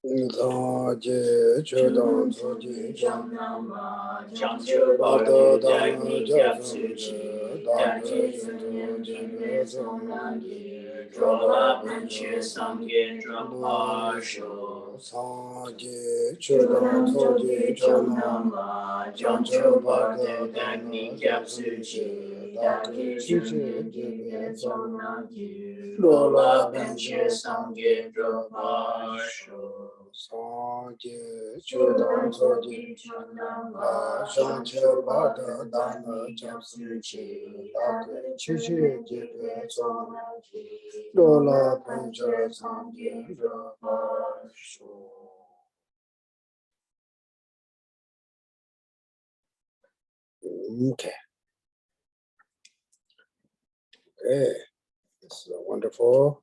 Daje Chodam Soji Janama Janchu Bado Dama Japsuchi Daje Soto Jebe Sonagi Drola Panchu Sangye Drapasho Saje Chodam Soji Janama Janchu Bado Dama Japsuchi Daje Chichi Jebe Sonagi Drola Panchu Sangye Drapasho Saje Chodam Soji La Shanche Bada Dana Japsuchi Dake Chichi Jebe Song Dola Pancha Sangye Rabasho. Okay. Okay. It's wonderful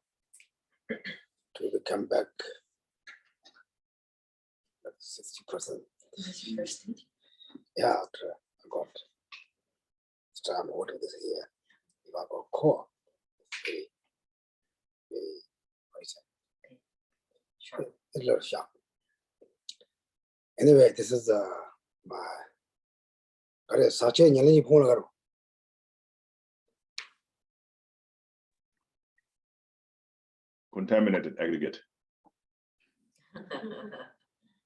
to come back. 60%. Yeah, I got start holding this here. If I got core, very, a little sharp. Anyway, this is my Contaminated aggregate.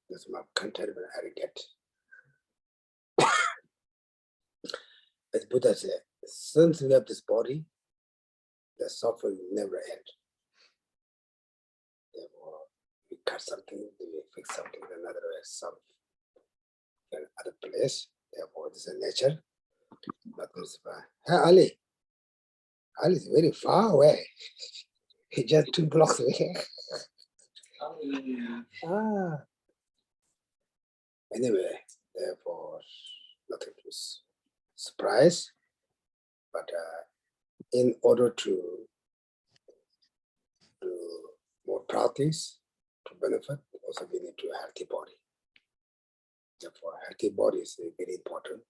This is my contaminated aggregate. As Buddha said, since we have this body, the suffering never ends. Therefore, we cut something, we fix something in another way, some in other place. Therefore, this is nature. Nothing is fine. Hey, Ali. Ali is very far away. He's just 2 blocks away. Anyway, therefore, nothing to surprise. But in order to do more practice, to benefit, also we need to have a healthy body. Therefore, healthy body is very important.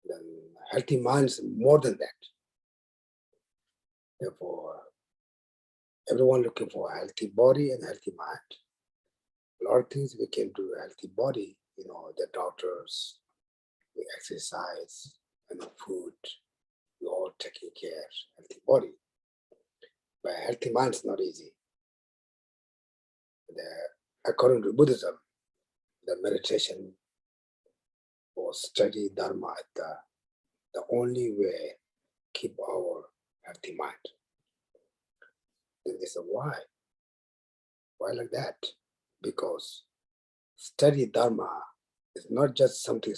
Then healthy mind is more than that. Therefore, everyone looking for a healthy body and healthy mind. A lot of things we can do a healthy body, the doctors, we exercise, food, we all taking care of healthy body. But healthy mind is not easy. According to Buddhism, the meditation or study Dharma is the only way keep our healthy mind. Then they say, why? Why like that? Because study Dharma is not just something,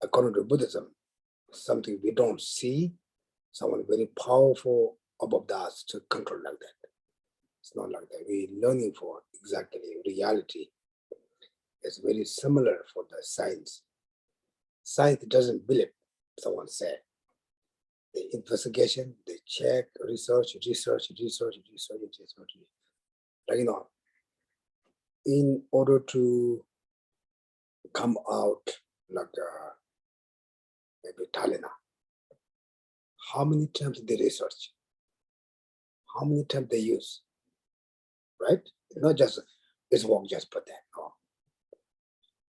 according to Buddhism, something we don't see, someone very powerful above us to control like that. It's not like that. We're learning for exactly reality. It's very similar for the science. Science doesn't believe, someone said. The investigation, they check, research. Like, in order to come out like maybe Talina, how many times they research? How many times they use? Right? Not just this work, just put that. No.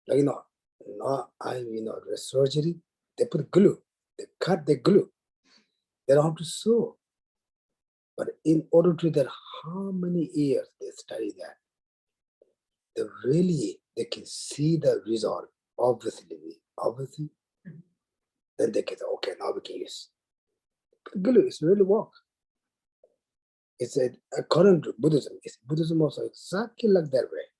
Like, the surgery, they put glue, they cut the glue. They don't have to sew. But in order to that, how many years they study that? They can see the result, obviously. Then they can say, okay, now we can use. But glue is really work. It's according to Buddhism, Buddhism also exactly like that way.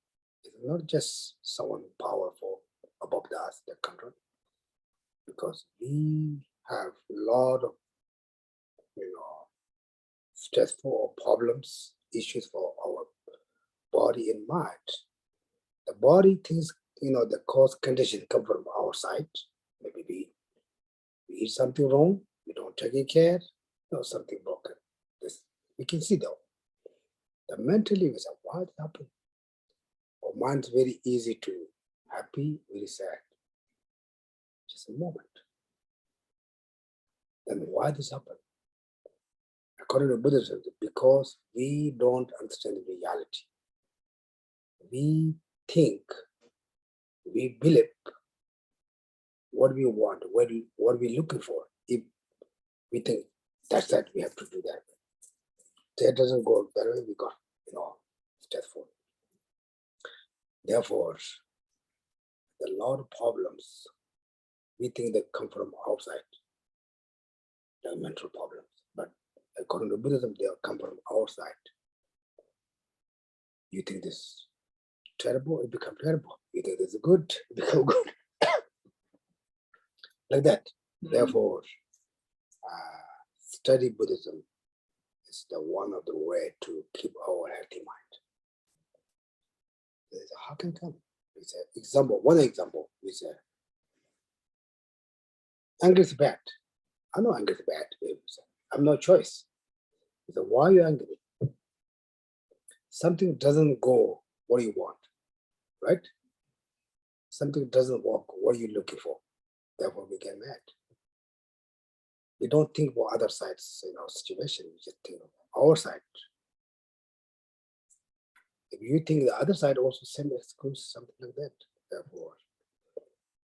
It's not just someone powerful above us that control. Because we have a lot of, stressful problems, issues for our body and mind. The body things, the cause condition come from our side. Maybe we eat something wrong, we don't take care, something broken. This we can see though. The mentally we say, what happened? Our mind's very easy to happy, very sad. Just a moment. Then why this happened? According to Buddhism, because we don't understand the reality. we think, we believe what we want, what we're looking for. If we think that's that, we have to do that. That doesn't go that way, we got, stressful. Therefore, a lot of problems we think they come from outside, the mental problems. But according to Buddhism, they come from outside. You think this is terrible, it becomes terrible. You think this is good, it becomes good. Like that. Therefore, study Buddhism is the one of the way to keep our healthy mind. How can it come? It's an example. One example is anger is bad. I know anger is bad. I have no choice. So why are you angry? Something doesn't go what you want, right? Something doesn't work. What are you looking for? Therefore, we get mad. We don't think about other sides, situation. We just think of our side. If you think the other side also same excuse, something like that. Therefore,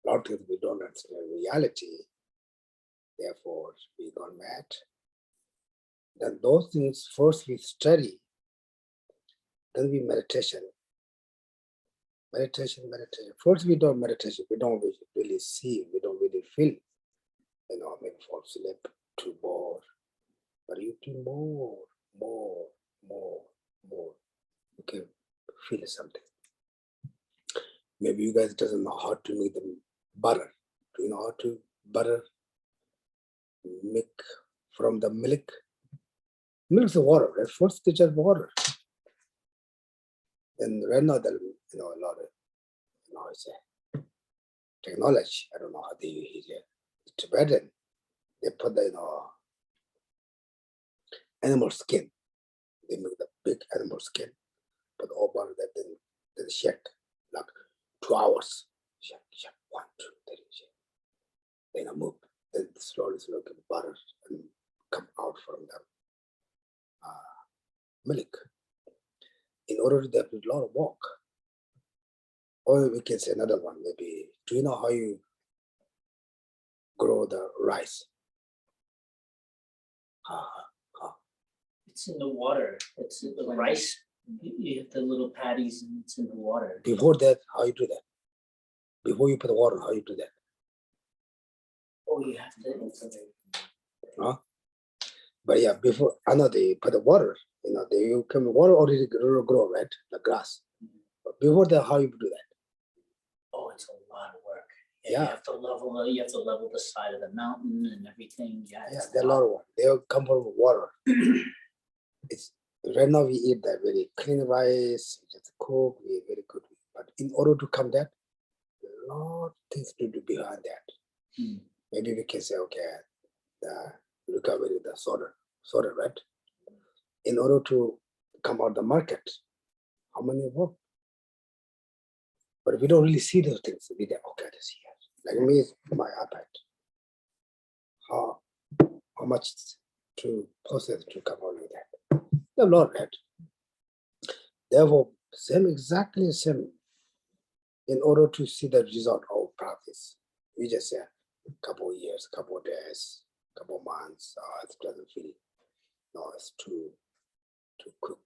a lot of things we don't understand reality. Therefore, we got mad. Then those things first we study, then we meditation. Meditation. First we do meditation. We don't really see. We don't really feel. Maybe fall asleep, too bored. But you do more. Okay, feel something. Maybe you guys doesn't know how to make the butter. Do you know how to butter? Make from the milk. Milk is water, right? First it's just water. Then right now a lot of it's technology. I don't know how they use it. Tibetan, they put the animal skin. They make the big animal skin, put all butter that then shake like 2 hours. Shake, 1, 2, 3, shake. Then I move. Then slowly get butter and come out from the milk. In order to do a lot of work. Or we can say another one, maybe, do you know how you grow the rice? It's in the water. It's the rice. You have the little patties and it's in the water. Before that, how you do that? Before you put the water, how you do that? Oh, you have to. But yeah, before I know they put the water, they come water already grow, right? The grass. But before that, how you do that? Oh, it's a lot of work. Yeah. You have to level the side of the mountain and everything. Yeah, there's a lot of work. They come from water. It's right now we eat that very clean rice, just cook, we very good. But in order to come that, a lot of things to do behind that. Maybe we can say, okay, the recovery, the soda, right? In order to come out the market, how many work? But we don't really see those things. We think, okay, this here. Like me, my iPad. How much to process to come out like that? A lot, right? Therefore, exactly same. In order to see the result of practice, we just say a couple of years, couple of days, couple of months. It doesn't feel. No, it's too quick.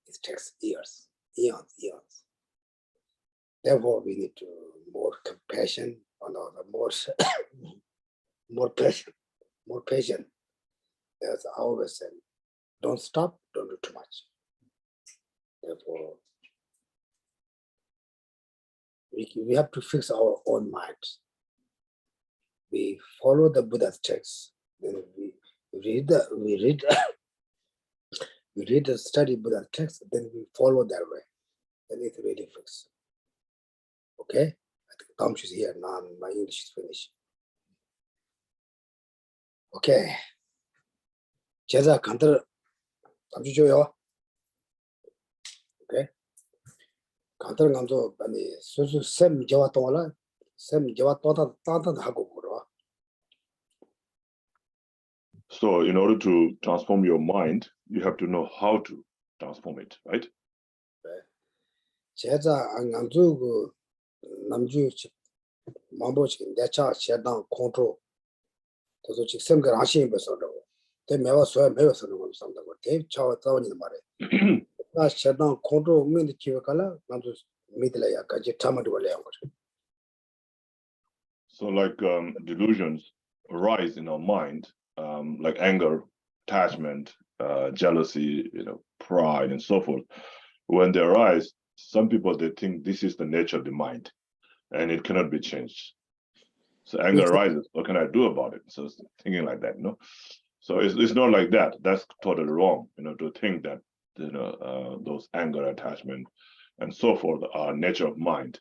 It takes years, eons. Therefore, we need to more compassion, more patient. As I always say, don't stop, don't do too much. Therefore, we have to fix our own minds. We follow the Buddha's text. Then we read the study Buddha's text. Then we follow that way. Then it really fixes. Okay, I think Tomsh is here now. My English is finished. Okay. 제자 간들 잠시 줘요. Okay. 간들 감소 아니 수수 쌤 저와 동안은 쌤 저와 또다 하고 그러. So in order to transform your mind, you have to know how to transform it, right? 제자 안간주 그 남주 mambochi 내차 셔당 컨트롤 도서 직선 그 하시는 것으로 대 매와 소야 매워서는 거 상다고 대 차와 싸우는 말에 나 셔당 컨트롤 민디 키워깔라 남주 미들야 까지 참아도 걸려요. So like delusions arise in our mind, like anger, attachment, jealousy, pride, and so forth. When they arise, some people they think this is the nature of the mind, and it cannot be changed. So anger arises. What can I do about it? So it's thinking like that, So it's not like that. That's totally wrong, to think that those anger, attachment, and so forth are nature of mind.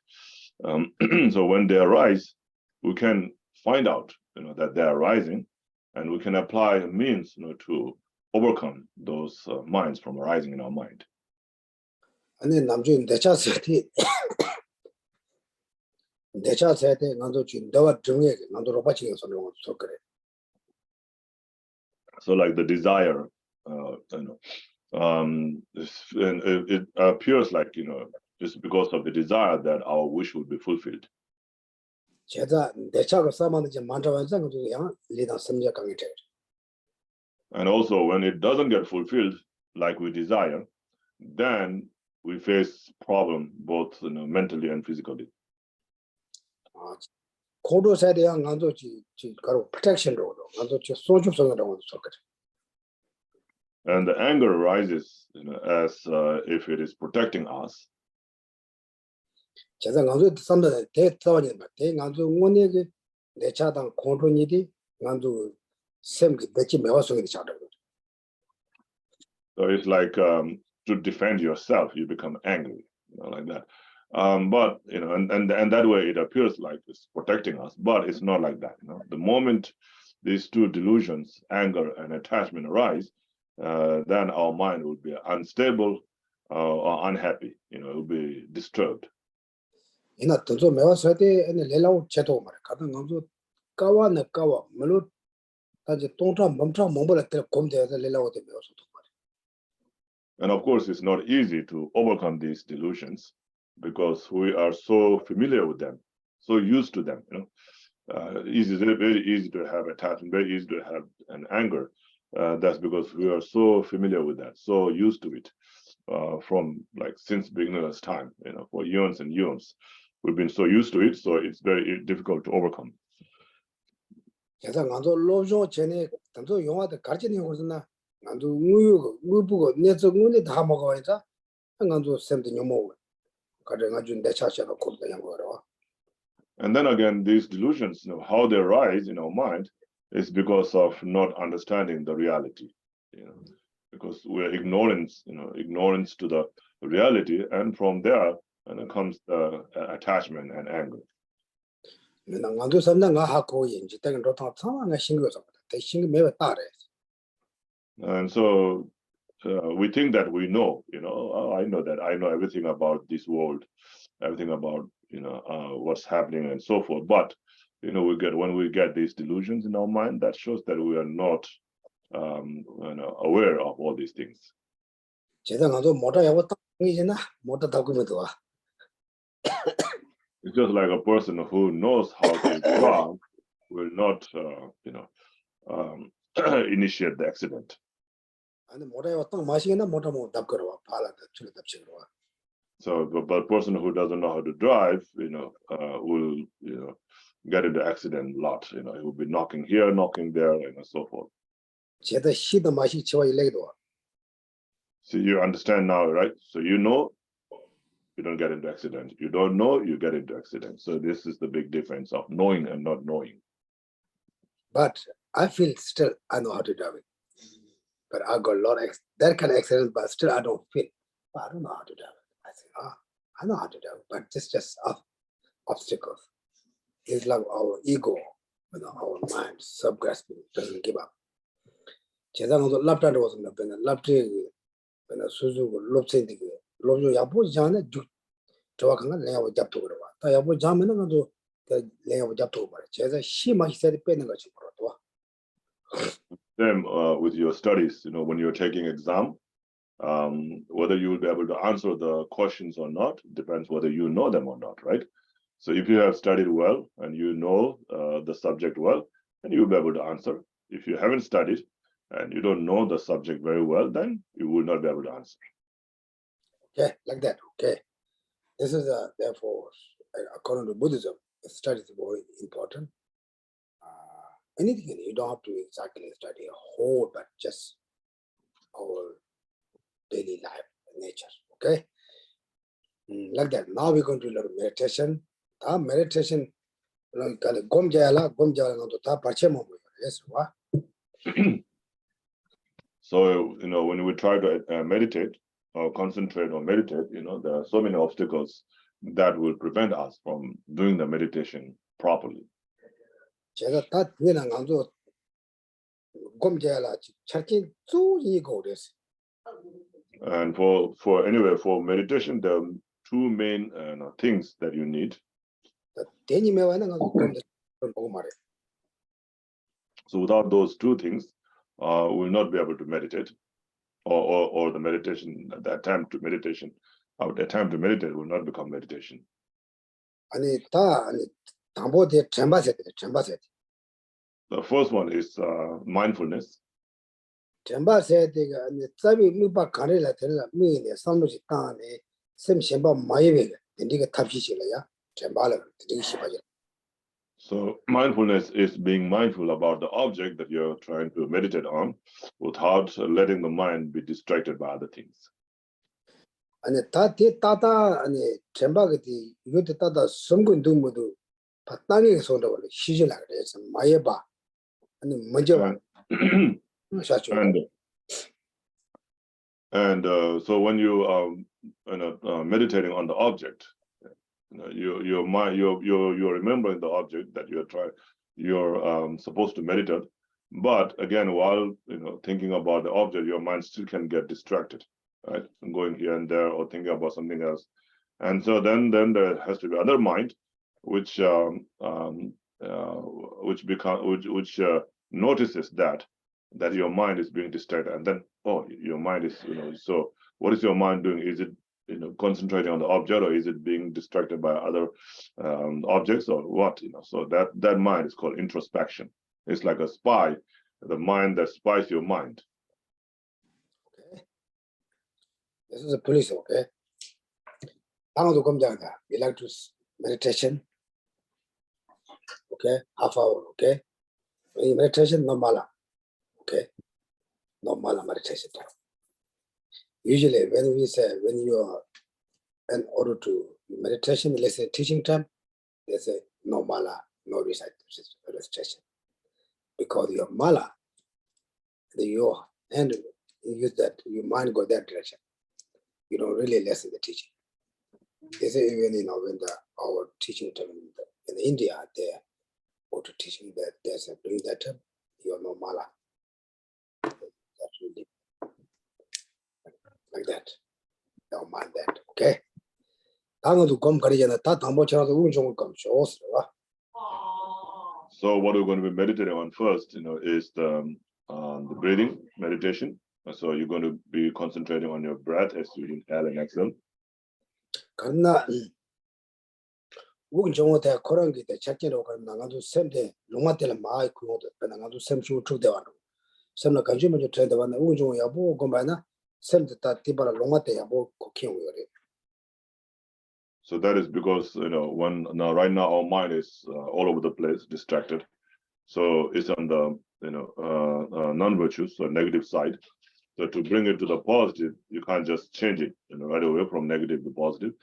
So when they arise, we can find out, that they're arising, and we can apply a means, to overcome those minds from arising in our mind. 아니 남주 내차 세티 내차 세티 남주 준 너와 중에 남주 로바치가 소는 거 그래. So like the desire, and it appears like, just because of the desire that our wish would be fulfilled. 제자 내차가 싸만지 만자완상 그 양 리다 섬자 강이 돼. And also when it doesn't get fulfilled like we desire, then we face problem both mentally and physically. 고도사에 대한 간도지 가로 프로텍션으로 간도지 소주성이라고 그래. And the anger arises, as if it is protecting us. 제가 간도 산다 대타원이 대 간도 원에게 내차당 공론이디 간도 샘기 대치 매화성이 자다. So it's like to defend yourself, you become angry, like that. But and that way it appears like it's protecting us, but it's not like that. The moment these two delusions, anger and attachment, arise, then our mind will be unstable or unhappy. It will be disturbed. 이나 던져 매화서에 레라고 제도 말해. 가든 간도 까와네 까와 물론 다지 동tra 멈춰 몸을 때 곰대서 레라고 되 매화서. And of course, it's not easy to overcome these delusions because we are so familiar with them, so used to them. Very easy to have attachment, very easy to have an anger. That's because we are so familiar with that, so used to it from like since beginner's time. For eons and eons, we've been so used to it, so it's very difficult to overcome. 그래서 간도 로조 전에 단도 용화도 가르치는 거잖아. 간도 무부고 내서 문에 다 먹어야자. 간도 샘도 녀모. 가정아 준 대차셔도 kodda 거로. And then again, these delusions, how they arise in our mind is because of not understanding the reality, because we're ignorance to the reality, and from there comes the attachment and anger. 난간도 선당가 하고 인지 때는 로타 상황에 신경서 대신 매우 따래. And so we think that we know, I know that I know everything about this world, everything about what's happening and so forth. But when we get these delusions in our mind, that shows that we are not aware of all these things. 제가도 못하고 땅이지나 못하다 그러면도 It's just like a person who knows how to drive will not, initiate the accident. 아니 못하고 땅 마시기나 못하면 답거려 팔아도 줄을 답치로. So, but a person who doesn't know how to drive, will, get into accident a lot. He will be knocking here, knocking there, and so forth. 제가 시도 마시 치와 일래도. So you understand now, right? So you know, you don't get into accident. You don't know, you get into accident. So this is the big difference of knowing and not knowing. But I feel still I know how to drive it. But I got a lot of that kind of accident, but still I don't feel. But I don't know how to drive it. I say, I know how to drive it, but it's just obstacles. It's like our ego, our mind, sub-grasping, doesn't give up. 제가 먼저 랍다를 왔습니다. 랍트 수수고 롭센디게 롭조 야보 자네 저와가 내가 잡도 그러와. 다 야보 자면은 가도 내가 잡도 말이야. 제가 심하게 세대 빼는 거지 그러더와. Then with your studies, when you're taking exam, Whether you will be able to answer the questions or not depends whether you know them or not, right? So if you have studied well and you know the subject well, then you will be able to answer. If you haven't studied and you don't know the subject very well, then you will not be able to answer. Okay, like that. Okay, this is therefore, according to Buddhism, the study is very important. Anything you don't have to exactly study a whole, but just our daily life, nature. Okay, like that. Now we're going to learn meditation. Meditation, gom jala no ta parche mo. Yes, what? So, when we try to meditate or concentrate or meditate, there are so many obstacles that will prevent us from doing the meditation properly. 제가 다 뒤에는 강조 gom jala charkin zu ego this. And for meditation, there are two main things that you need. So without those two things, we'll not be able to meditate, or the meditation, the attempt to meditate will not become meditation. The first one is mindfulness. So mindfulness is being mindful about the object that you're trying to meditate on without letting the mind be distracted by other things. And so when you are meditating on the object, your mind, you're remembering the object that you're supposed to meditate. But again, while thinking about the object, your mind still can get distracted, right? And going here and there or thinking about something else. And so then there has to be other mind, which notices that your mind is being distracted, and then your mind is so what is your mind doing? Is it concentrating on the object, or is it being distracted by other objects, or what? So that mind is called introspection. It's like a spy, the mind that spies your mind. Okay, this is a police. Okay, we like to meditation. Okay, half hour. Okay, meditation no mala. Okay, no mala meditation time. Usually, when you are in order to meditation, let's say teaching time, they say no mala, no recitation, because your mala, your hand, you use that, your mind go that direction. You don't really listen the teaching. They say even when our teaching time in India, they go to teaching that there's a doing that time, you're no mala. That's really like that. Don't mind that, okay? So what we're going to be meditating on first, is the breathing meditation. So you're going to be concentrating on your breath as you inhale and exhale. So that is because right now our mind is all over the place, distracted. So it's on the non-virtuous, so negative side. So to bring it to the positive, you can't just change it right away from negative to positive.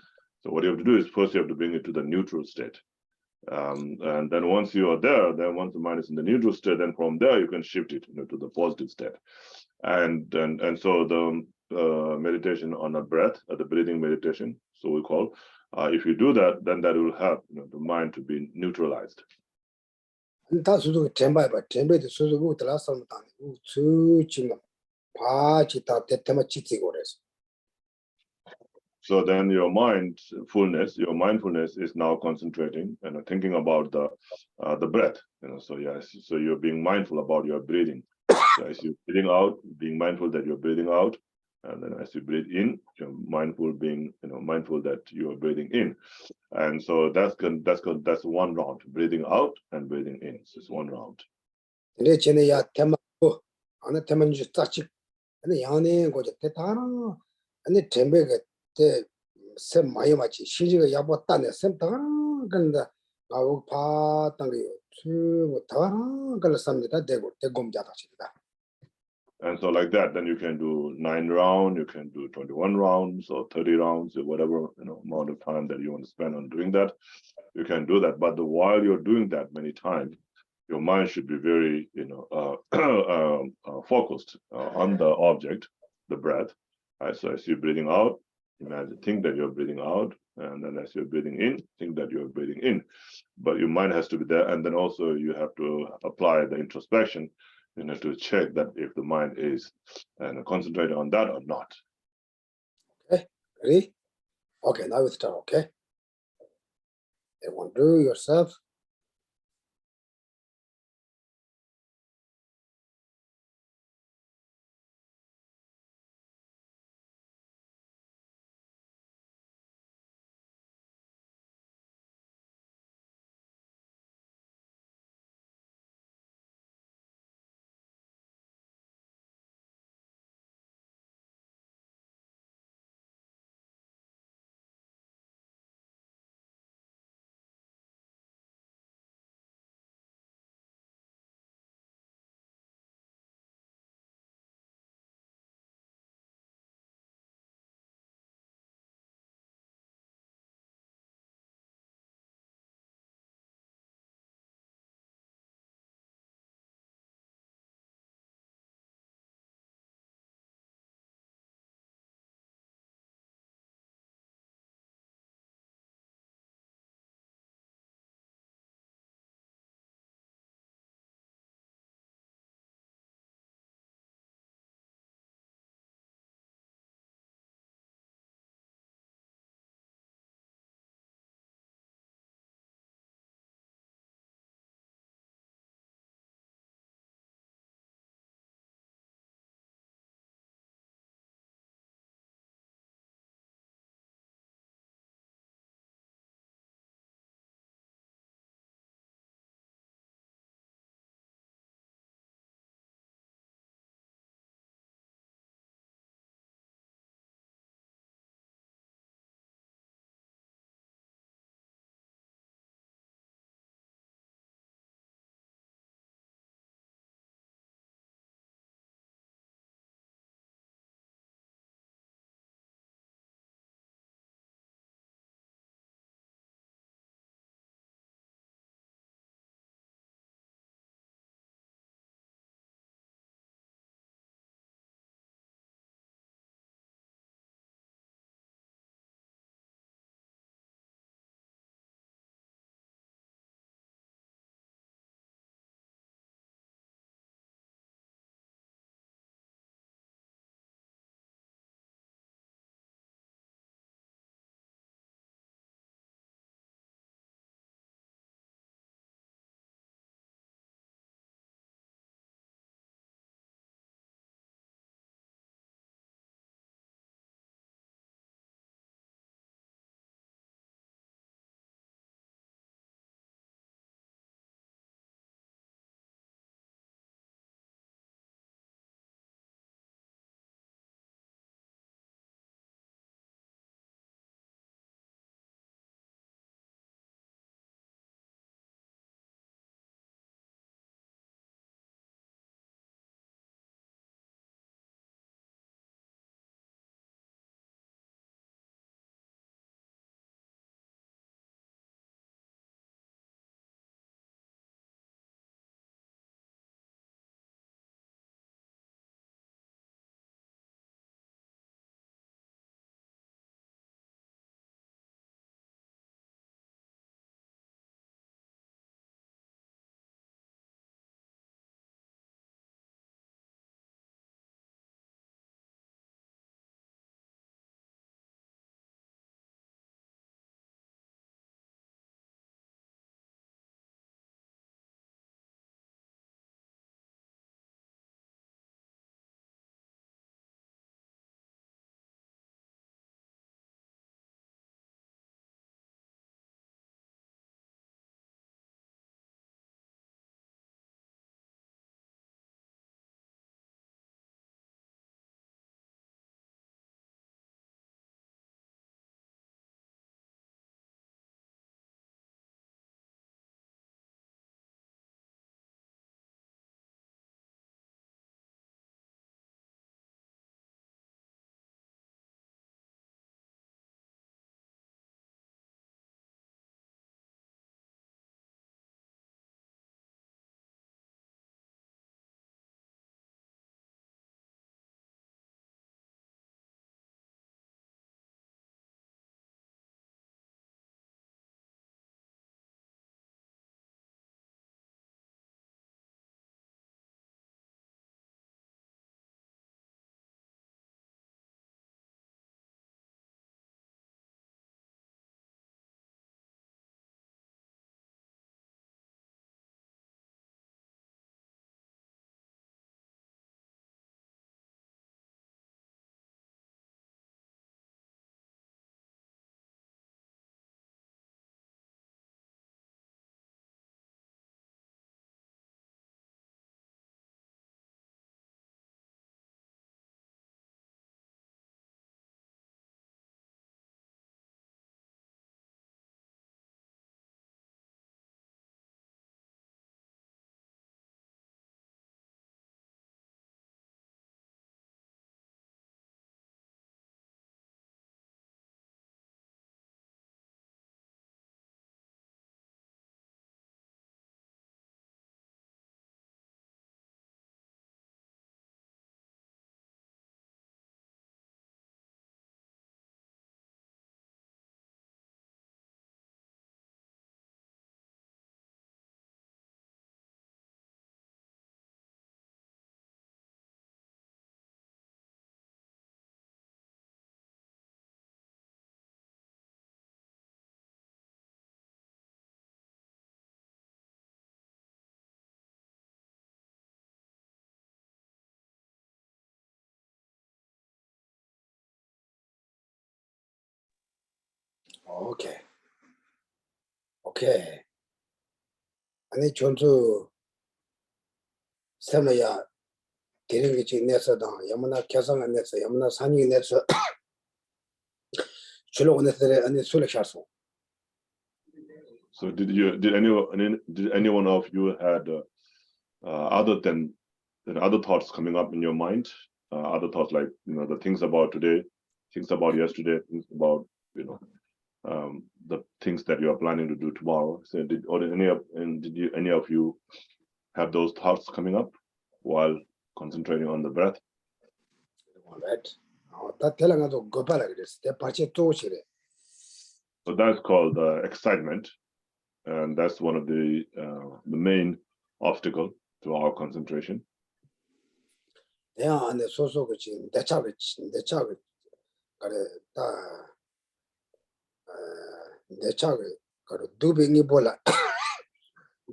So what you have to do is first you have to bring it to the neutral state. And then once you are there, then once the mind is in the neutral state, then from there you can shift it to the positive state. And so the meditation on the breath, the breathing meditation, so we call, if you do that, then that will help the mind to be neutralized. So then your mindfulness is now concentrating and thinking about the breath. So yes, so you're being mindful about your breathing. So as you're breathing out, being mindful that you're breathing out, And then as you breathe in, you're mindful being, mindful that you are breathing in. And so that's one round, breathing out and breathing in. So it's one round. 근데 쟤네 야 테마 안에 테마 주 따직 근데 양내 고저 대타나 아니 템베게 셈 많이 맞지 시지가 야보 따네 셈 타나 근데 아우 파 땅이 뭐 타나 그걸 삽니다 대고 대곰자다 싶다. And so like that, then you can do 9 rounds, you can do 21 rounds or 30 rounds or whatever amount of time that you want to spend on doing that. You can do that, but while you're doing that many times, your mind should be very focused on the object, the breath. Right? So as you're breathing out, think that you're breathing out, and then as you're breathing in, think that you're breathing in. But your mind has to be there, and then also you have to apply the introspection to check that if the mind is concentrating on that or not. Okay, ready? Okay, now we start. Okay, everyone do yourself. Okay. Okay. 아니 전주 세마야 대리기 내서다 야무나 개성을 내서 야무나 산이 내서 줄로 내서 아니 술을 샤서. So did anyone of you had other than other thoughts coming up in your mind? Other thoughts like the things about today, things about yesterday, things about the things that you are planning to do tomorrow. So did any of you have those thoughts coming up while concentrating on the breath? Right. 다 telangado gopala 그랬어. 대 같이 또 오시래. So that's called excitement, and that's one of the main obstacle to our concentration. 내가 안에 소소그 지금 내 차가 그래 내 차가 그래 두빙이 볼라.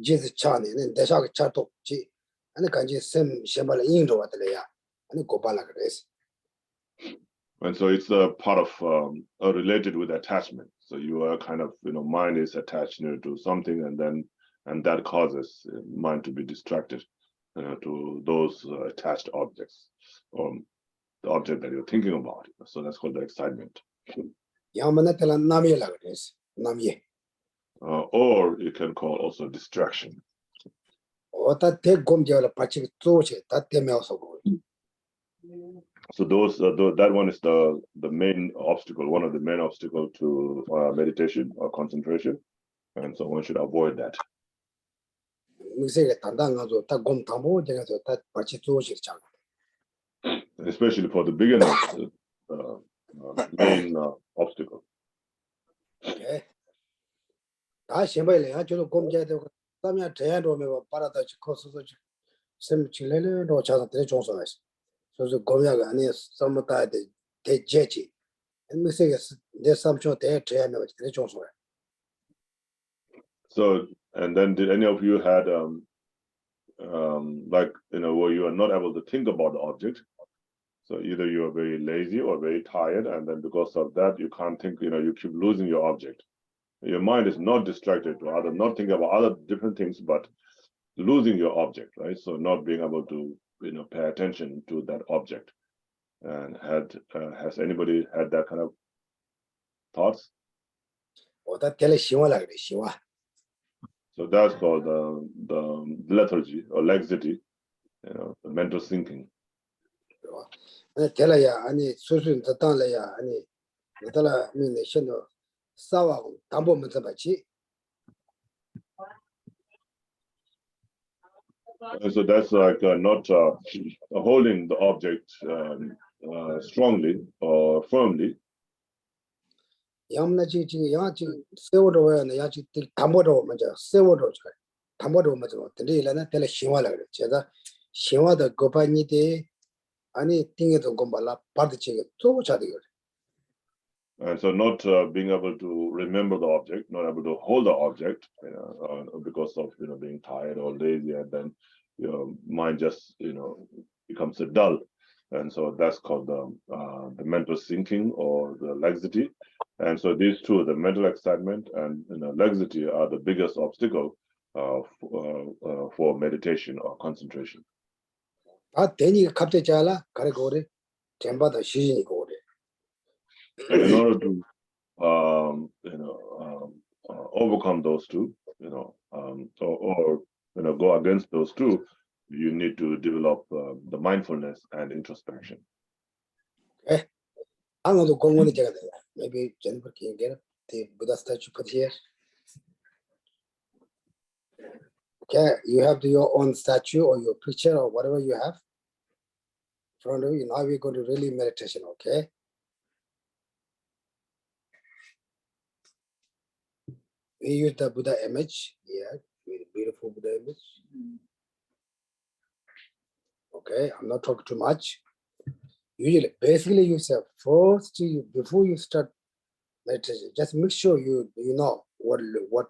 지스 차네는 내 차가 차도 지 아니 간지 셈 셈발 인도 왔더래야. 아니 고발라 그랬어. And so it's a part of related with attachment. So you are kind of mind is attached to something, and that causes mind to be distracted to those attached objects or the object that you're thinking about. So that's called the excitement. 야만나 tel라 남이라 그랬어. 남이. Or you can call also distraction. 어다 대곰제를 받치 쪼시 다 때면서 So that one is the main obstacle, one of the main obstacle to meditation or concentration, and so one should avoid that. 미세게 단단하죠. 다 곰탕보 제가서 다 받치 쪼시 장. Especially for the beginners, main obstacle. 오케이. 다 셈발래. 아주 곰제도 담야 제한도면 바라다 코스서 셈 칠레로 자서 대 종소했어. 그래서 고야가 아니 sometimes 대 제지. 미세게 내 삼초 대 제한도 대 종소해. So, and then did any of you had like where you are not able to think about the object? So either you are very lazy or very tired, and then because of that you can't think. You keep losing your object. Your mind is not distracted to not thinking about other different things, but losing your object, right? So not being able to pay attention to that object. And has anybody had that kind of thoughts? 어다 tel에 시와라 그래. 시와. So that's called the lethargy or laxity, the mental sinking. 아니 tel야 아니 수순 듣다래야 아니 내가 미네 신도 싸워고 담보면서 받지. So that's like not holding the object strongly or firmly. 양나지 지금 양지 세워도야 야지 담보도 먼저 세워도 담보도 먼저 들리려나 tel에 시와라 그래. 제가 시와의 고반이데 아니 띵에도 공발라 받지 또 자리 그래. And so not being able to remember the object, not able to hold the object, because of being tired or lazy, and then your mind just becomes dull, and so that's called the mental sinking or the laxity. And so these two, the mental excitement and laxity, are the biggest obstacle for meditation or concentration. 아 대니 갑자기 잘라 가래고 그래. 잼바다 시신이 고래. And in order to overcome those two, or go against those two, you need to develop the mindfulness and introspection. Okay. 아무도 공원에 제가 돼요. Maybe Jennifer can get the Buddha statue put here. Okay, you have your own statue or your picture or whatever you have in front of you. Now we're going to really meditation, okay? We use the Buddha image. Yeah, very beautiful Buddha image. Okay, I'm not talking too much. Usually, basically, you say first, before you start meditation, just make sure you know what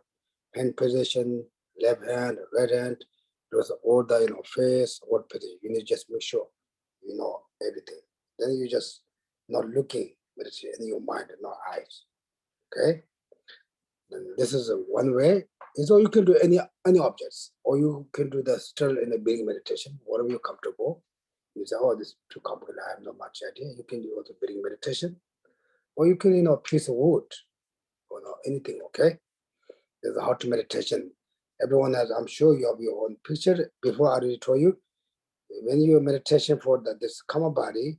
hand position, left hand, right hand, those all the face, what position. You need to just make sure you know everything. Then you just not looking meditation in your mind, not eyes. Okay. And this is one way. And so you can do any objects, or you can do the still in the beginning meditation, whatever you're comfortable. You say, oh, this is too complicated, I have not much idea. You can do also beginning meditation, or you can, piece of wood, or anything, okay? There's a how to meditation. Everyone has, I'm sure you have your own picture. Before I already told you, when you meditation for this common body,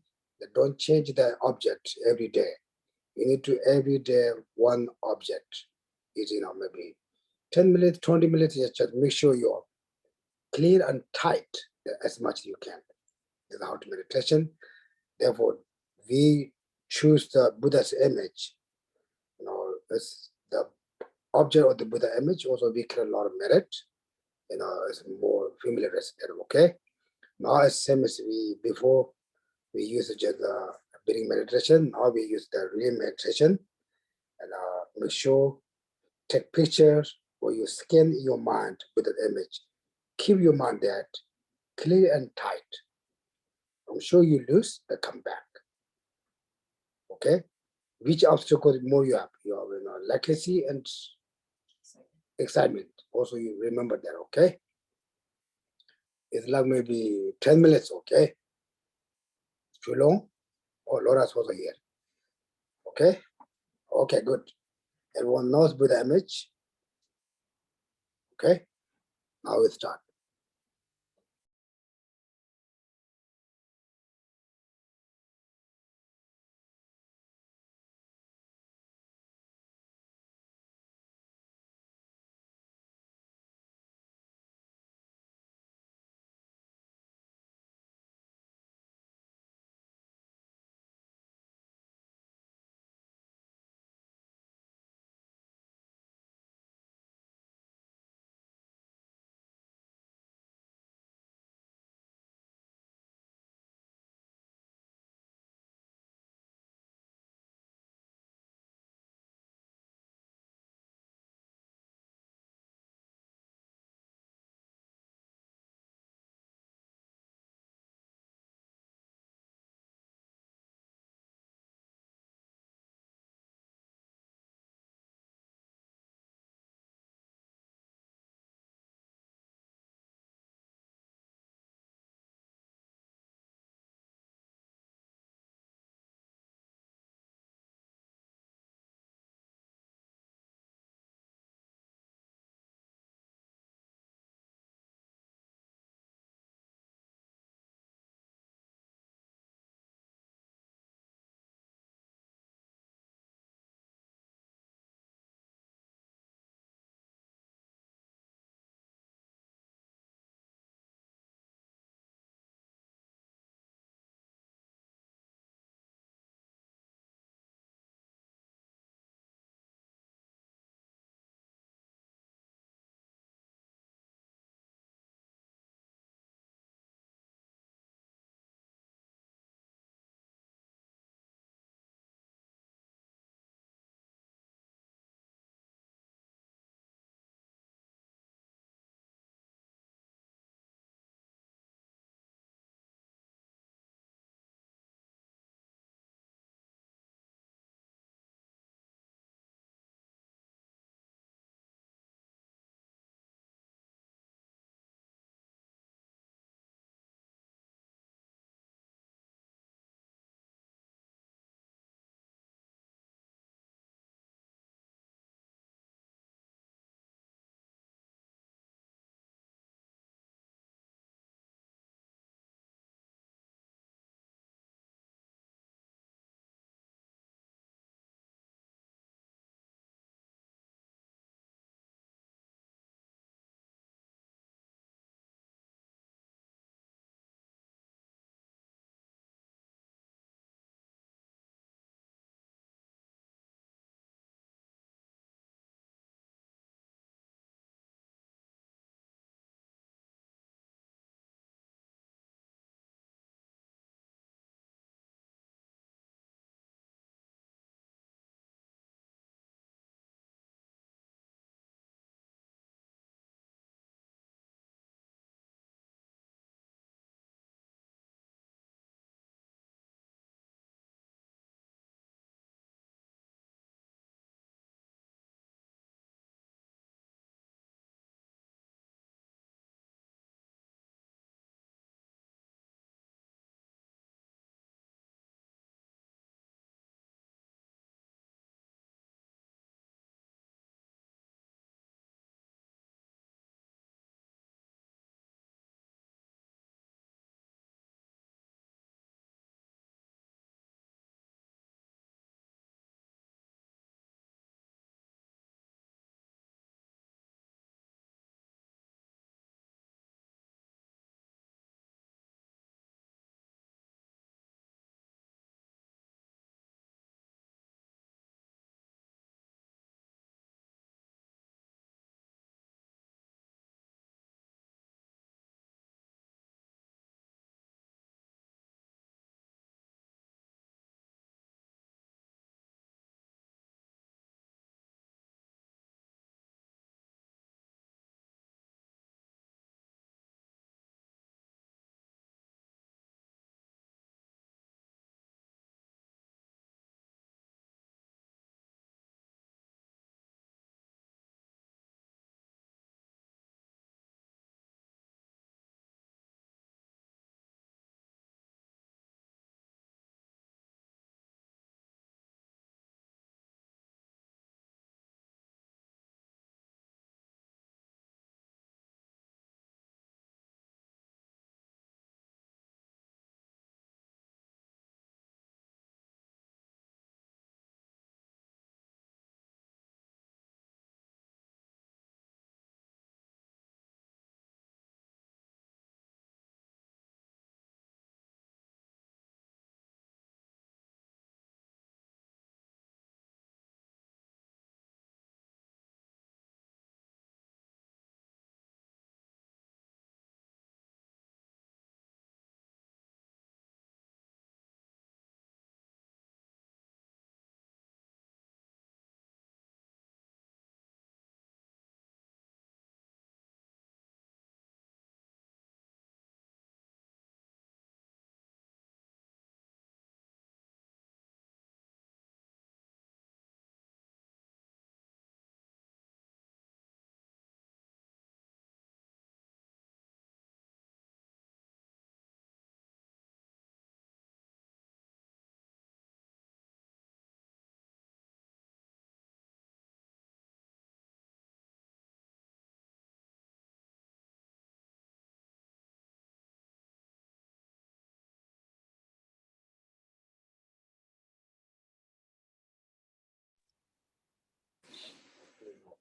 don't change the object every day. You need to every day one object. Is maybe 10 minutes, 20 minutes, just make sure you're clear and tight as much as you can. This is how to meditation. Therefore, we choose the Buddha's image. It's the object of the Buddha image. Also, we get a lot of merit. It's more familiar, okay? Now, as same as before, we use just the beginning meditation. Now we use the real meditation, and make sure take pictures or you scan your mind with an image. Keep your mind that clear and tight. I'm sure you lose, but come back. Okay? Which obstacle more you have? You have legacy and excitement. Also, you remember that, okay? It's like maybe 10 minutes, okay? Too long? Oh, Laura's also here. Okay? Okay, good. Everyone knows Buddha image. Okay? Now we start.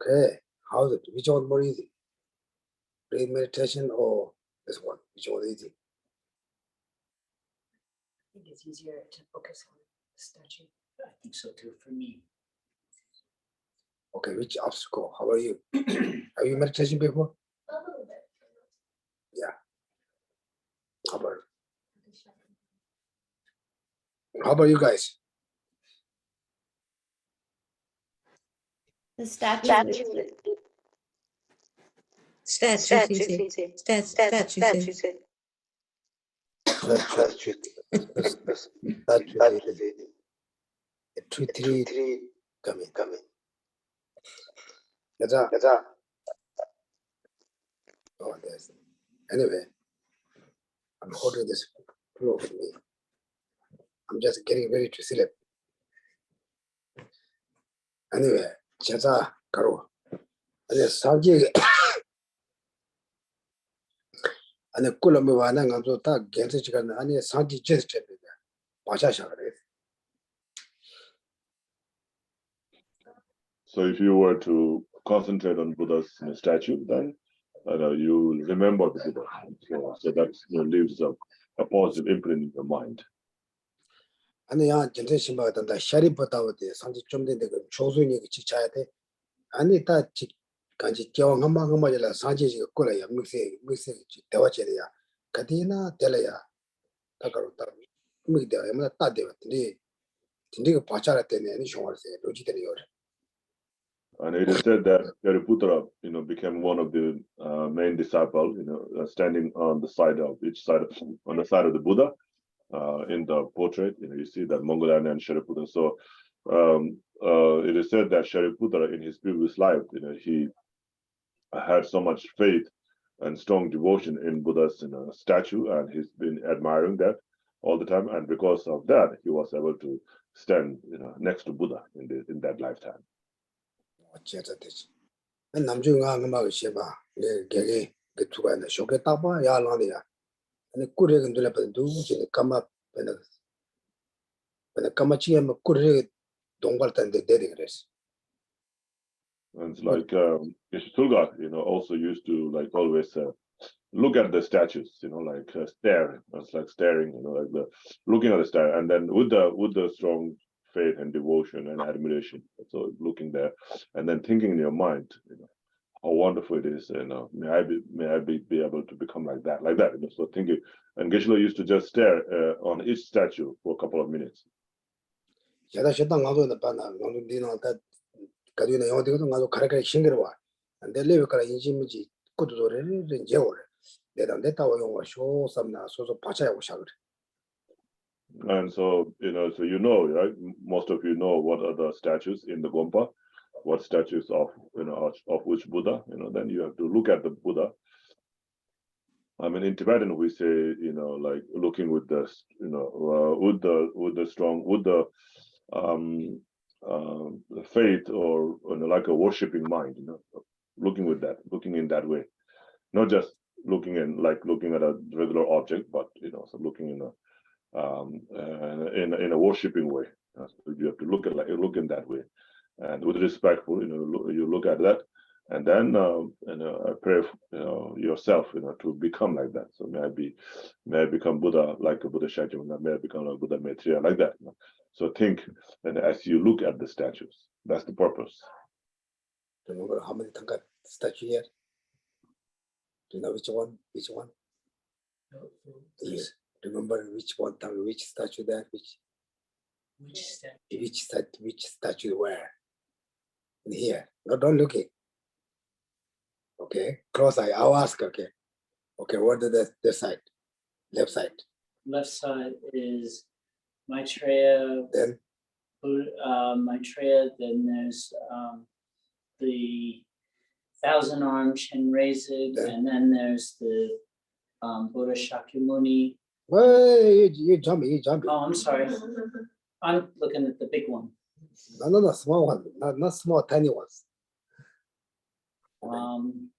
Okay, how's it? Which one more easy? Breath meditation or this one? Which one easy? I think it's easier to focus on the statue. I think so too for me. Okay, which obstacle? How are you? Have you meditation before? A little bit. Yeah. How about you guys? The statue. Statue, easy. Statue. Three coming. Yaza. Oh, there's. Anyway, I'm holding this flow for me. I'm just getting ready to sleep. Anyway, Yaza, Karo. And the subject. And the Kulamivana and so that gets it and the Santi just Pasha. So if you were to concentrate on Buddha's statue, then you will remember the Buddha. So that leaves a positive imprint in your mind. And the young generation about the Sharipata with the Santi Chumde, the chosen Chichate, and it that Kanji Hamamajala Sanji Korea, mixing Tawacheria, Katina, Telea, Takarota, Mida, Emma Tade, Tindigo Pachara, and Shawar, Logitarior. And it is said that Shariputra, became one of the main disciples, standing on the side of on the side of the Buddha. In the portrait, you see that Mongolian and Shariputra. So it is said that Shariputra in his previous life, he had so much faith and strong devotion in Buddha's statue, and he's been admiring that all the time. And because of that, he was able to stand, next to Buddha in that lifetime. And Namjunga Sheba, Gay, get to an Shoketapa, Yalandia, and the Kurigan do come up when the Kamachi and Kuri don't want the dedicates. And it's like Geshe also used to always look at the statues, stare. It's like staring, like looking at the statue, and then with the strong faith and devotion and admiration. So looking there, and then thinking in your mind, how wonderful it is, may I be able to become like that. So thinking, and Geshe used to just stare on each statue for a couple of minutes. And they live a injimiji, good to Jewel. They don't let our show some sort of Pacha. And so, right? Most of you know what are the statues in the Gompa, what statues of which Buddha, then you have to look at the Buddha. I mean, in Tibetan, we say, looking with the, faith or like a worshiping mind, looking in that way, not just looking at a regular object, but so looking in a worshiping way. So you have to look in that way, and with respectful, you look at that, and then pray yourself, to become like that. So may I become Buddha like a Buddha Shakyamuni, may I become like Buddha Maitreya, like that. So think, and as you look at the statues, that's the purpose. Remember how many Tanka statue here? Do you know which one? Yes. Remember which one, which statue there? Which statue where? In here. No, don't look it. Okay. Cross eye. I'll ask. Okay. What is the side? Left side. Left side is Maitreya. Then Maitreya. Then there's the 1,000-armed Chenrezig, and then there's the Buddha Shakyamuni. Well, you jump. Oh, I'm sorry. I'm looking at the big one. No, small one. Not small, tiny ones. And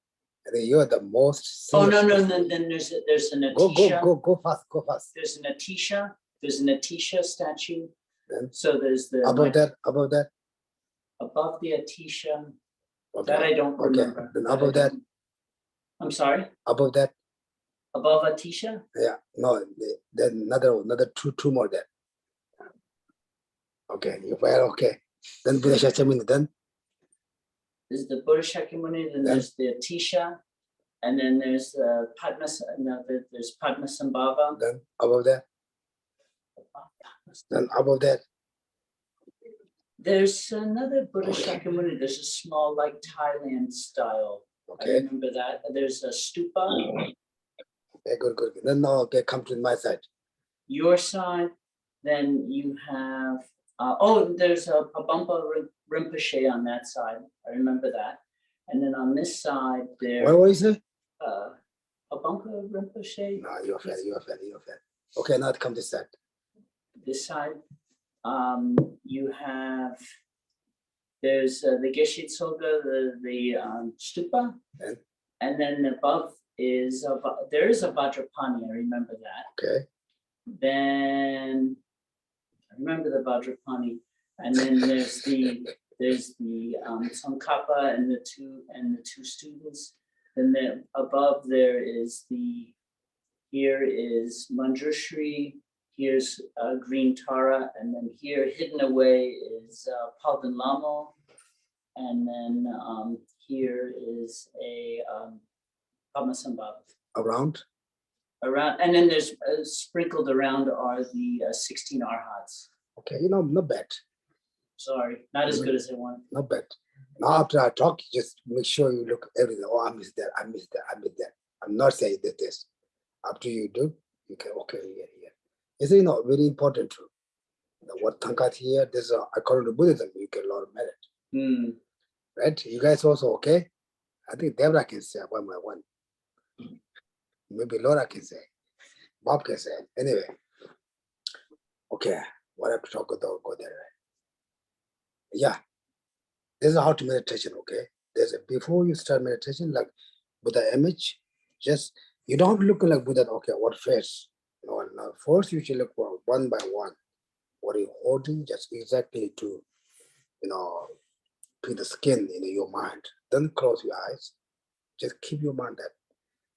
then you're the most. Oh no! Then there's an Atisha. Go fast. There's an Atisha. There's an Atisha statue. Then so there's the above that. Above the Atisha. Okay. That I don't Okay. remember. Then That I above that, don't- I'm sorry? above that, Above Atisha? yeah, no, then another two more there. Okay, you fire, okay. Then Buddha Shakyamuni, then There's the Buddha Shakyamuni, then there's the Atisha, and then there's there's Padmasambhava. then above that, then above that, There's another Buddha Shakyamuni. There's a small, like Thailand style. I okay. remember that. There's a stupa. Okay, good. Then now, okay, come to my side. Your side. Then you have. There's a Bumpa Rinpoche on that side. I remember that. And then on this side, there. What is it? A Bumpa Rinpoche. No, you're fair. Okay, now come this side. This side, you have. There's the Geshe Tsoga, the stupa, and then above is there is a Vajrapani. I remember that. Okay. Then I remember the Vajrapani, and then there's the Tsongkhapa and the two students. Then above there is here is Manjushri. Here's Green Tara, and then here hidden away is Palden Lamo, and then here is a Padmasambhava. Around? Around, and then there's sprinkled around are the 16 arhats. Okay, not bad. Sorry, not as good as I wanted. Not bad. Now after I talk, just make sure you look everything. Oh, I missed that. I'm not saying this. After you do, you can, okay, yeah. It's very important too. What Thankat here, this is according to Buddhism, you can learn merit. Right? You guys also okay? I think Deborah can say one by one. Maybe Laura can say. Bob can say. Anyway. Okay. What I have to talk about, go there. Yeah. This is how to meditation, okay? Before you start meditation, like Buddha image, just you don't have to look like Buddha, okay, what face? No, first you should look for one by one. What are you holding? Just exactly to the skin in your mind. Then close your eyes. Just keep your mind that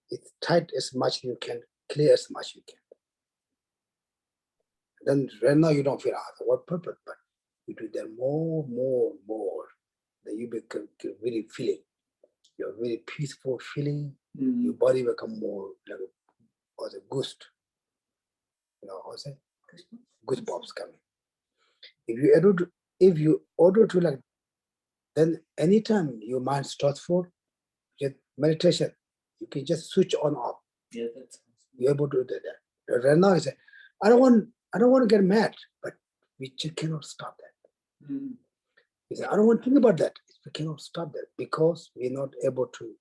it's tight as much you can, clear as much you can. Then right now you don't feel what purpose, but you do that more. Then you become really feeling. You're very peaceful feeling. Your body become more like a ghost. What's it? Goosebumps coming. If you order to like, then anytime your mind starts for just meditation, you can just switch on off. Yeah, that's. You're able to do that. Right now, you say, I don't want to get mad, but we just cannot stop that. You say, I don't want to think about that. We cannot stop that because we're not able to,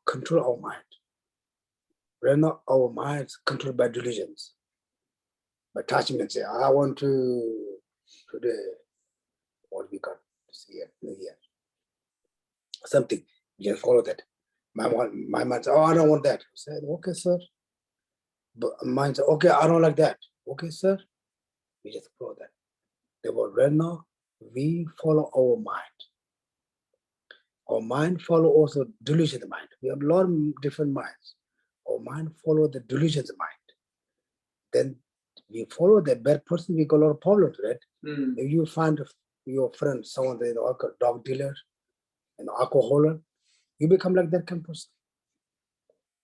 control our mind. Right now, our mind is controlled by delusions. By attachment, say, I want to today, what we got this year, New Year. Something, you just follow that. My mind says, oh, I don't want that. I said, okay, sir. But mind says, okay, I don't like that. Okay, sir. We just follow that. Therefore, right now, we follow our mind. Our mind follow also delusion mind. We have a lot of different minds. Our mind follow the delusions mind. Then we follow the bad person, we got a lot of problems, right? If you find your friend, someone, dog dealer, an alcoholic, you become like that kind of person.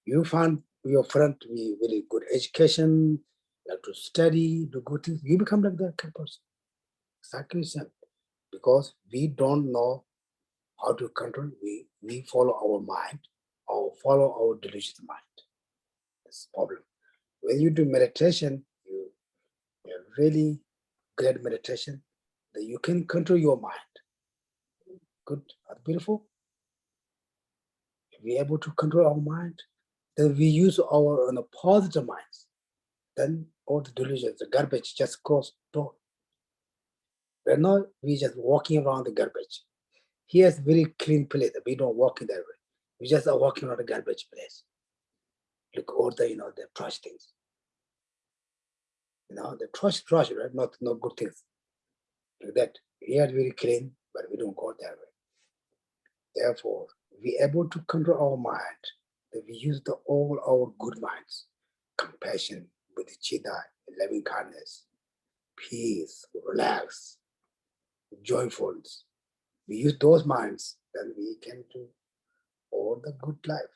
You find your friend to be really good education, like to study, do good things, you become like that kind of person. Exactly the same. Because we don't know how to control, we follow our mind or follow our delusion mind. That's the problem. When you do meditation, you really great meditation, that you can control your mind. Good, that's beautiful. If we're able to control our mind, then we use our positive minds. Then all the delusions, the garbage just goes door. Right now, we just walking around the garbage. Here's very clean place. We don't walk in that way. We just are walking around the garbage place. Look all the the trash things. The trash, right? Not good things. Like that. Here very clean, but we don't go that way. Therefore, we are able to control our mind. That we use all our good minds, compassion, Bodhicitta, loving kindness, peace, relax, joyfulness. We use those minds, then we can do all the good life,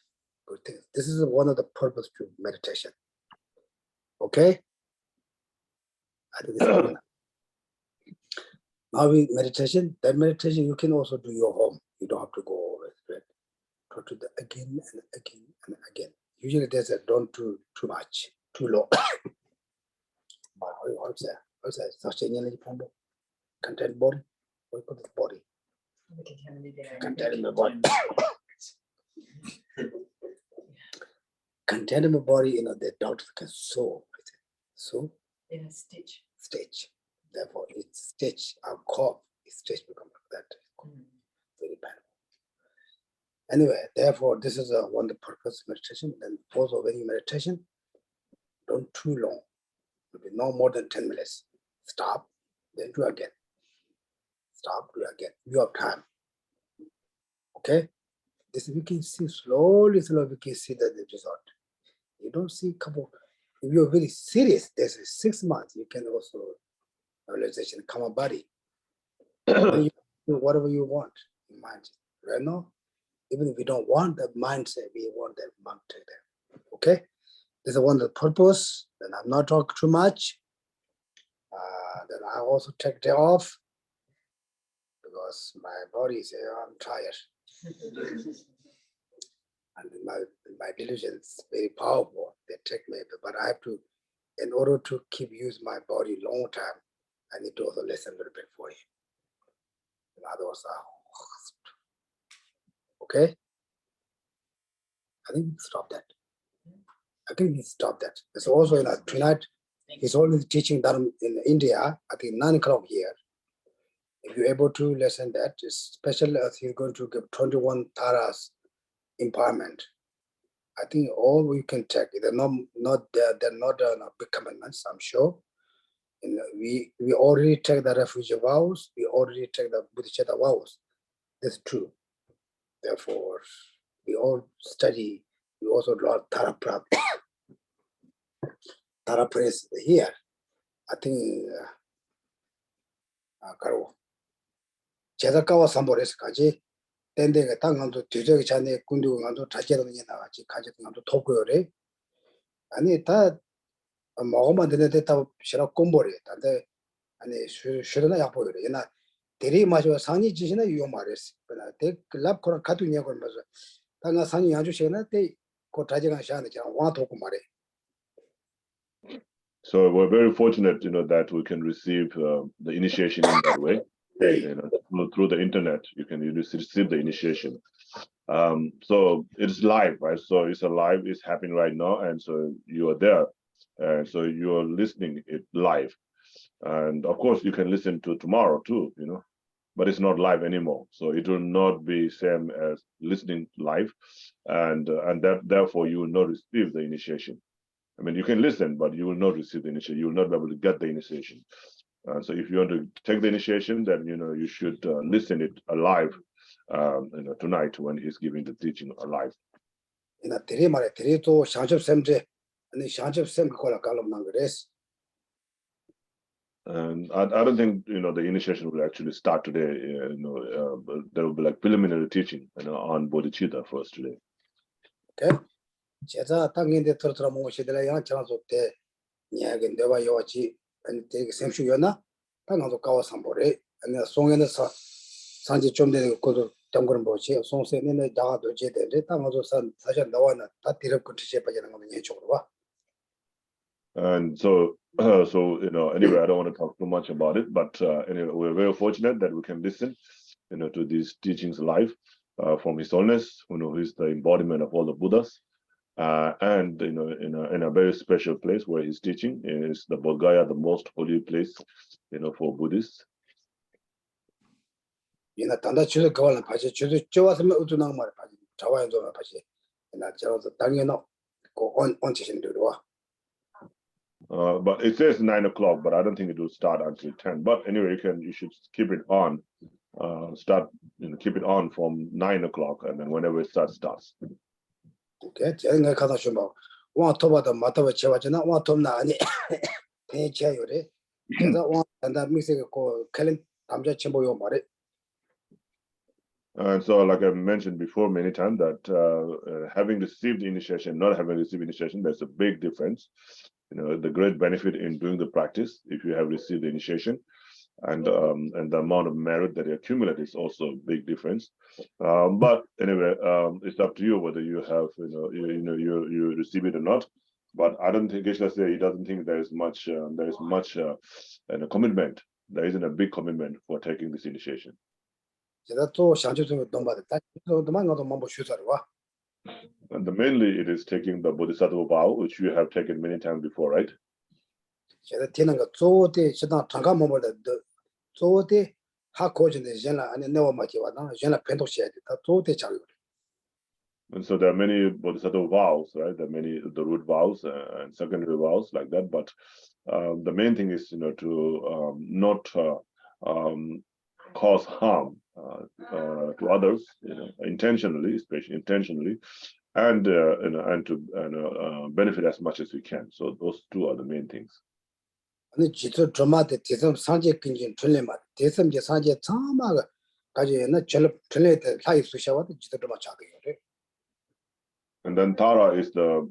good things. This is one of the purpose to meditation. Okay? I think it's good enough. Now meditation, that meditation you can also do your home. You don't have to go always, right? Try to do again and again and again. Usually there's a don't do too much, too low. What's that? Such a content body. What put the body? Content in the body. Content in the body, the doctor can sew. So In a stitch. stitch. Therefore, it's stitch. Our cough is stitch become like that. Very bad. Anyway, therefore, this is one the purpose meditation. Then also when you meditation, don't too long. Maybe no more than 10 minutes. Stop, then do again. Stop, do again. You have time. Okay? This we can see slowly, we can see the result. You don't see couple. If you're very serious, there's 6 months, you can also realization come a body. You do whatever you want in mind. Right now, even if we don't want that mindset, we want that mindset there. Okay? This is one of the purpose. Then I'm not talking too much. Then I also take day off because my body says I'm tired. And my delusion is very powerful. They take me, but I have to, in order to keep use my body long time, I need to also listen a little bit for you. In other words, okay? I think we stop that. I think we stop that. It's also tonight, he's always teaching Dharma in India, I think 9 o'clock here. If you're able to listen that, especially as he's going to give 21 taras empowerment. I think all we can take, they're not big commandments, I'm sure. And we already take the refugee vows, we already take the Buddhicitta vows. That's true. Therefore, we all study, we also learn Tara praise here. I think, 제작가와 삼보레스까지 땡땡에 땅감도 뒤적이 전에 군두고 감도 자체로는 나왔지 가지고 감도 토고요래 아니 다 먹으면 되는데 다 싫어 꼼보래 근데 아니 싫어나 약보요래 얘나 대리 마셔 상이 지시나 유용 말했어 그러나 대 클럽 가두냐 그러면서 땅가 상이 아주 싫어나 때고 자제가 샤는 와 토고 말해. So we're very fortunate, that we can receive the initiation in that way. Through the internet, you can receive the initiation. So it's live, right? So it's alive, it's happening right now, and so you are there, and so you are listening it live. And of course, you can listen to tomorrow too, but it's not live anymore. So it will not be same as listening live, and that therefore you will not receive the initiation. I mean, you can listen, but you will not receive the initiation. You will not be able to get the initiation. So if you want to take the initiation, then you should listen it alive. Tonight when he's giving the teaching alive. And I don't think the initiation will actually start today. There will be like preliminary teaching on Bodhicitta first today. Okay. 제자 땅인데 들어들어 모시들아 양창소 때 이야기 내가 요지 아니 되게 생수였나 땅가도 가와 삼보래 아니 송에는 산지 좀 되는 것도 정거는 뭐지 송세는 나가도 제대로 땅가도 사실 나와나 다 디럽 끝이 빠지는 거는 예쪽으로 봐. And so anyway, I don't want to talk too much about it, but anyway, we're very fortunate that we can listen to these teachings live from His Holiness, who is the embodiment of all the Buddhas. And in a very special place where he's teaching is the Bodh Gaya, the most holy place, for Buddhists. But it says 9 o'clock, but I don't think it will start until 10. But anyway, you should keep it on start, keep it on from 9 o'clock, and then whenever it starts. Okay, 제가 가다 좀 봐. 와 토바도 마토바 쳐와잖아. 와 톰나 아니. 배치요래. 그래서 와 단다 미세가 고 캘린 감자 첨보요 말에. And so, like I mentioned before many times, that having received initiation, not having received initiation, there's a big difference. The great benefit in doing the practice, if you have received the initiation, and the amount of merit that you accumulate is also a big difference. But anyway, it's up to you whether you have, you receive it or not. But I don't think Geshe say he doesn't think there is much commitment. There isn't a big commitment for taking this initiation. 제가 또 샹주도 돈 받았다. 또만 나도 뭐 쉬서로 와. And mainly it is taking the Bodhisattva vow, which you have taken many times before, right? 제가 되는 거 조대 시당 잠깐 몸을 조대 하고전에 전라 안에 내와 맞지 와나 전라 변동해야 돼. 다 조대 자료. And so there are many Bodhisattva vows, right? There are many the root vows and secondary vows like that. But the main thing is, to not cause harm to others, intentionally, especially intentionally, and to benefit as much as we can. So those two are the main things. 아니 지도 드마데 대선 상제 근진 틀레마 대선제 상제 참마가 가지나 절 틀레데 라이 수샤와도 지도 드마 자게요. And then Tara is the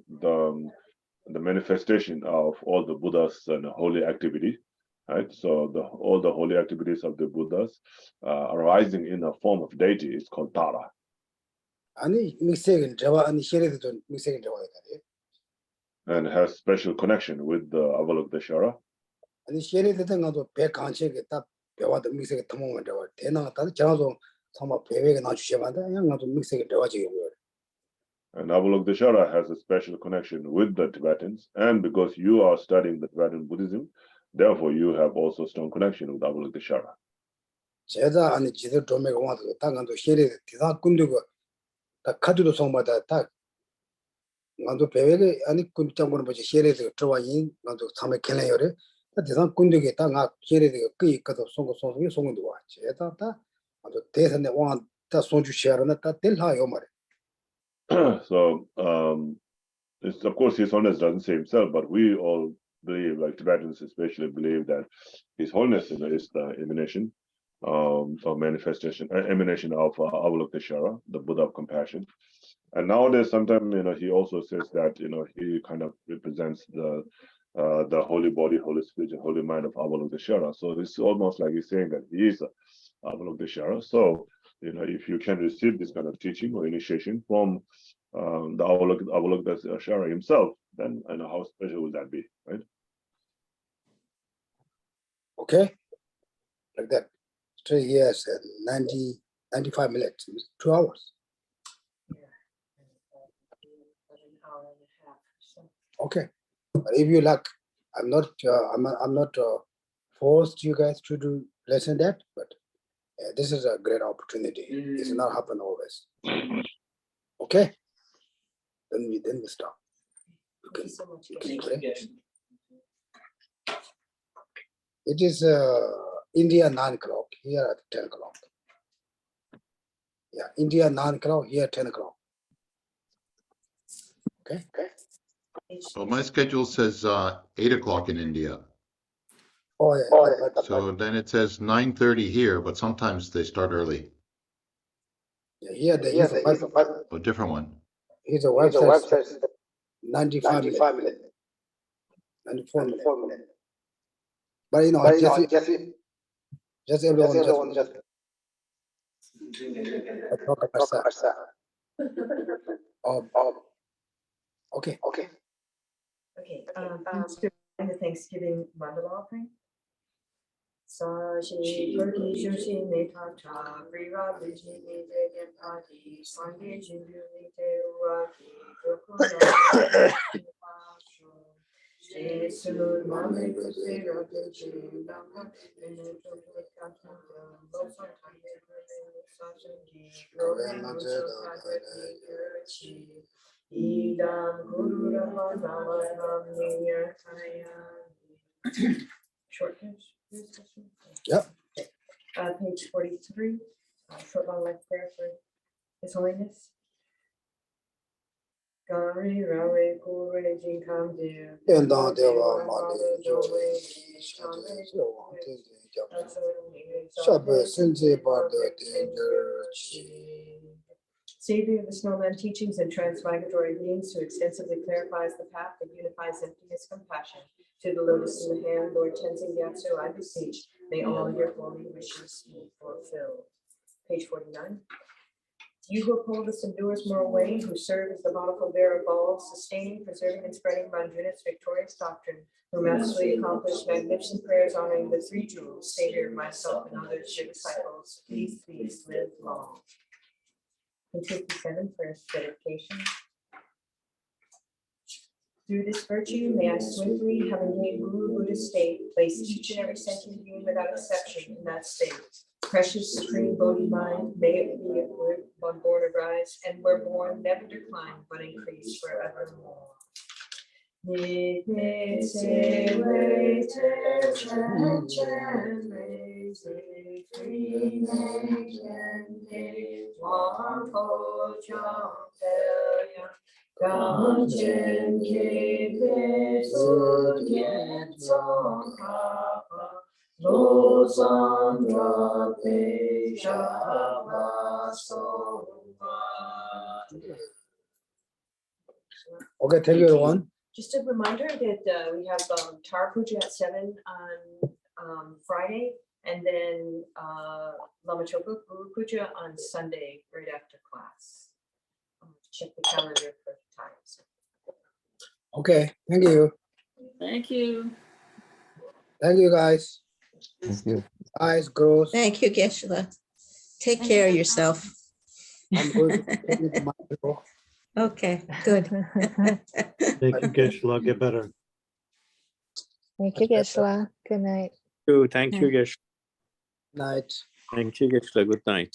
manifestation of all the Buddhas and holy activity, right? So all the holy activities of the Buddhas arising in a form of deity is called Tara. 아니 미세긴 저와 아니 시레도 미세긴 저와 있다네. And has special connection with the Avalokiteshvara. 아니 시레도 가도 배 간체게 딱 배와도 미세게 터모면 저와 대나가 저도 정말 배외가 나 주셔봐도 그냥 가도 미세게 저와지요. And Avalokiteshvara has a special connection with the Tibetans, and because you are studying the Tibetan Buddhism, therefore you have also strong connection with Avalokiteshvara. 제가 아니 지도 도매가 와도 당간도 시레도 대사 군두고 딱 카드도 송마다 딱 나도 배외가 아니 군장고는 뭐지 시레도 들어와인 나도 참에 켈레요래 대사 군두게 딱아 시레도 그 있거든 송도 와 제가 다 나도 대선에 와다 송주 시야로나 다 델하요 말에. So of course His Holiness doesn't say himself, but we all believe, like Tibetans especially, believe that His Holiness is the emanation or manifestation, emanation of Avalokiteshvara, the Buddha of compassion. And nowadays, sometimes he also says that he kind of represents the holy body, holy spirit, and holy mind of Avalokiteshvara. So it's almost like he's saying that he is Avalokiteshvara. So if you can receive this kind of teaching or initiation from the Avalokiteshvara himself, then how special would that be, right? Okay, like that. 3 years and 95 minutes, 2 hours. Okay, but if you like, I'm not forced you guys to do less than that, but this is a great opportunity. It's not happen always. Okay, then we stop. Thank you so much. It is India 9 o'clock, here at 10 o'clock. Yeah, India 9 o'clock, here 10 o'clock. Okay. Well, my schedule says 8 o'clock in India. Oh yeah. So then it says 9:30 here, but sometimes they start early. Yeah, here here's A different one. here's a website 95 minutes. 94 minutes. But just everyone just talk about okay. Okay, please join the Thanksgiving mandala offering. Sashi Turkey Shushi Meta Cha Riva Vijay Vijay Pati Sangye Jindu Vite Uaki Kurukulla Jesu Mame Kuse Rake Chi Dhamma Veneto Kata Losa Kanye Sashi Rogan Mucho Kagati Kurchi Idam Guru Ramanama Ramya Kaya. Short news. Yep. Page 43, short long life prayer for His Holiness. Gari Rawe Kure Jin Kam Dear. 愿当దేవ马里就为下界就往天天教下辈圣界把的天者起。 Savior of the snowman teachings and transmigratory beings who extensively clarifies the path that unifies emptiness compassion. To the lotus in the hand, Lord Tenzin Gyatso, I beseech, may all your holy wishes be fulfilled. Page 49. You who uphold the subduer's moral way, who serve as the bountiful bearer of all, sustaining, preserving, and spreading Manjunath's victorious doctrine, who masterfully accomplished magnificent prayers honoring the three jewels, Savior, myself, and others, your disciples, please live long. Page 57 for dedication. Through this virtue, may I swiftly, having gained Guru Buddha state, place each and every sentient being without exception in that state. Precious supreme Bodhi mind, may it be where one born arise, and where born never decline, but increase forevermore. Okay, thank you everyone. Just a reminder that we have Tara Puja at 7 on Friday, and then Lama Chopa Guru Puja on Sunday right after class. Check the calendar for times. Okay, thank you. Thank you. Thank you guys. Thank you. Eyes, growth. Thank you, Geshe. Take care of yourself. I'm going to take it to my people. Okay, good. Thank you, Geshe. Get better. Thank you, Geshe. Good night. Thank you, Geshe. Night. Thank you, Geshe. Good night.